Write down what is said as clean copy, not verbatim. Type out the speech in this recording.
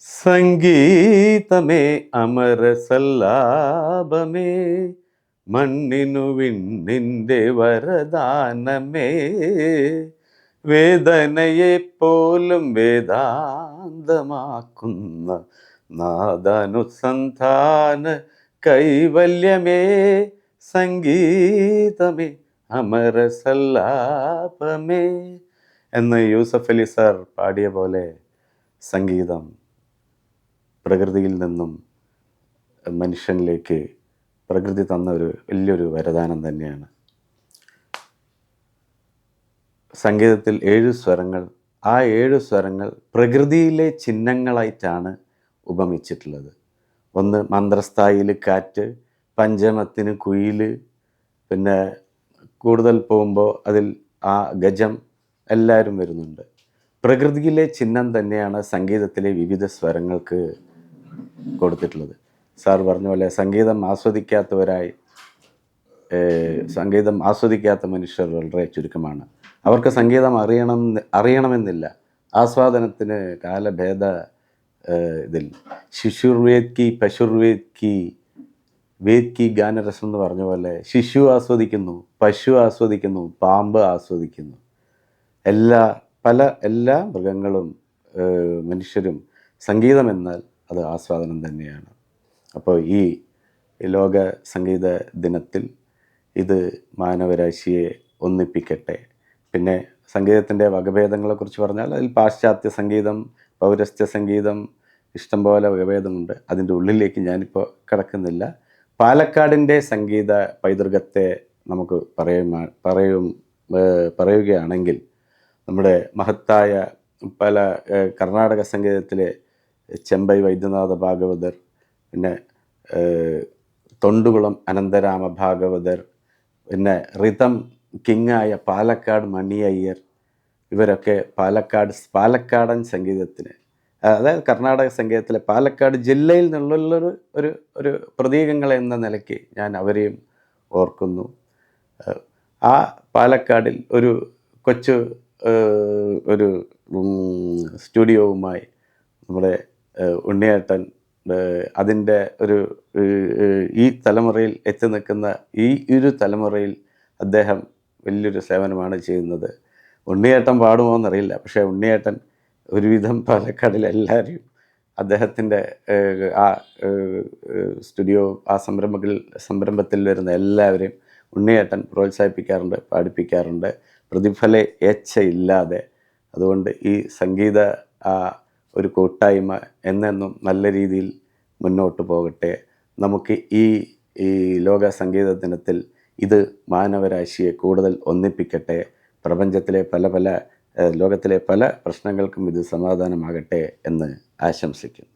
സംഗീതമേ അമരസല്ലാപമേ മണ്ണിനു വിണ്ണിൻ്റെ വരദാനമേ വേദനയെ പോലും വേദാന്തമാക്കുന്ന നാദാനുസന്ധാന കൈവല്യമേ സംഗീതമേ അമരസല്ലാപമേ എന്ന് യൂസഫ് അലി സാർ പാടിയ പോലെ സംഗീതം പ്രകൃതിയിൽ നിന്നും മനുഷ്യനിലേക്ക് പ്രകൃതി തന്ന ഒരു വലിയൊരു വരദാനം തന്നെയാണ്. സംഗീതത്തിൽ 7 സ്വരങ്ങൾ, ആ 7 സ്വരങ്ങൾ പ്രകൃതിയിലെ ചിഹ്നങ്ങളായിട്ടാണ് ഉപമിച്ചിട്ടുള്ളത്. ഒന്ന് മന്ത്രസ്ഥായിയിൽ കാറ്റ്, പഞ്ചമത്തിന് കുയിൽ, പിന്നെ കൂടുതൽ പോകുമ്പോൾ അതിൽ ആ ഗജം എല്ലാവരും വരുന്നുണ്ട്. പ്രകൃതിയിലെ ചിഹ്നം തന്നെയാണ് സംഗീതത്തിലെ വിവിധ സ്വരങ്ങൾക്ക് കൊടുത്തിട്ടുള്ളത്. സാർ പറഞ്ഞ പോലെ സംഗീതം ആസ്വദിക്കാത്ത മനുഷ്യർ വളരെ ചുരുക്കമാണ്. അവർക്ക് സംഗീതം അറിയണമെന്നില്ല. ആസ്വാദനത്തിന് കാലഭേദ ഇതിൽ ശിശുർവേദ് കി പശുർവേദ് കി വേദ് കി ഗാനരസം എന്ന് പറഞ്ഞ പോലെ ശിശു ആസ്വദിക്കുന്നു, പശു ആസ്വദിക്കുന്നു, പാമ്പ് ആസ്വദിക്കുന്നു. എല്ലാ മൃഗങ്ങളും മനുഷ്യരും സംഗീതം എന്നാൽ അത് ആസ്വാദനം തന്നെയാണ്. അപ്പോൾ ഈ ലോക സംഗീത ദിനത്തിൽ ഇത് മാനവരാശിയെ ഒന്നിപ്പിക്കട്ടെ. പിന്നെ സംഗീതത്തിൻ്റെ വകഭേദങ്ങളെക്കുറിച്ച് പറഞ്ഞാൽ അതിൽ പാശ്ചാത്യ സംഗീതം, പൗരസ്ത്യ സംഗീതം, ഇഷ്ടംപോലെ വകഭേദമുണ്ട്. അതിൻ്റെ ഉള്ളിലേക്ക് ഞാനിപ്പോൾ കിടക്കുന്നില്ല. പാലക്കാടിൻ്റെ സംഗീത പൈതൃകത്തെ നമുക്ക് പറയുകയാണെങ്കിൽ നമ്മുടെ മഹത്തായ പല കർണാടക സംഗീതത്തിലെ ചെമ്പൈ വൈദ്യനാഥ ഭാഗവതർ, പിന്നെ തൊണ്ടുകുളം അനന്തരാമ ഭാഗവതർ, പിന്നെ കിങ്ങായ പാലക്കാട് മണി അയ്യർ, ഇവരൊക്കെ പാലക്കാടൻ സംഗീതത്തിന്, അതായത് കർണാടക സംഗീതത്തിലെ പാലക്കാട് ജില്ലയിൽ നിന്നുള്ളൊരു ഒരു പ്രതീകങ്ങൾ എന്ന നിലയ്ക്ക് ഞാൻ അവരെയും ഓർക്കുന്നു. ആ പാലക്കാടിൽ ഒരു കൊച്ചു ഒരു സ്റ്റുഡിയോവുമായി നമ്മുടെ ഉണ്ണിയേട്ടൻ അതിൻ്റെ ഈ തലമുറയിൽ എത്തി നിൽക്കുന്ന ഒരു തലമുറയിൽ അദ്ദേഹം വലിയൊരു സേവനമാണ് ചെയ്യുന്നത്. ഉണ്ണിയേട്ടൻ പാടുമോ എന്നറിയില്ല, പക്ഷേ ഉണ്ണിയേട്ടൻ ഒരുവിധം പാലക്കാടിലെല്ലാവരെയും അദ്ദേഹത്തിൻ്റെ ആ സ്റ്റുഡിയോ, ആ സംരംഭത്തിൽ വരുന്ന എല്ലാവരെയും ഉണ്ണിയേട്ടൻ പ്രോത്സാഹിപ്പിക്കാറുണ്ട്, പാടിപ്പിക്കാറുണ്ട്, പ്രതിഫല ഏച്ഛയില്ലാതെ. അതുകൊണ്ട് ഈ സംഗീത ഒരു കൂട്ടായ്മ എന്നെന്നും നല്ല രീതിയിൽ മുന്നോട്ട് പോകട്ടെ. നമുക്ക് ഈ ലോക സംഗീത ദിനത്തിൽ ഇത് മാനവരാശിയെ കൂടുതൽ ഒന്നിപ്പിക്കട്ടെ. പ്രപഞ്ചത്തിലെ ലോകത്തിലെ പല പ്രശ്നങ്ങൾക്കും ഇത് സമാധാനമാകട്ടെ എന്ന് ആശംസിക്കുന്നു.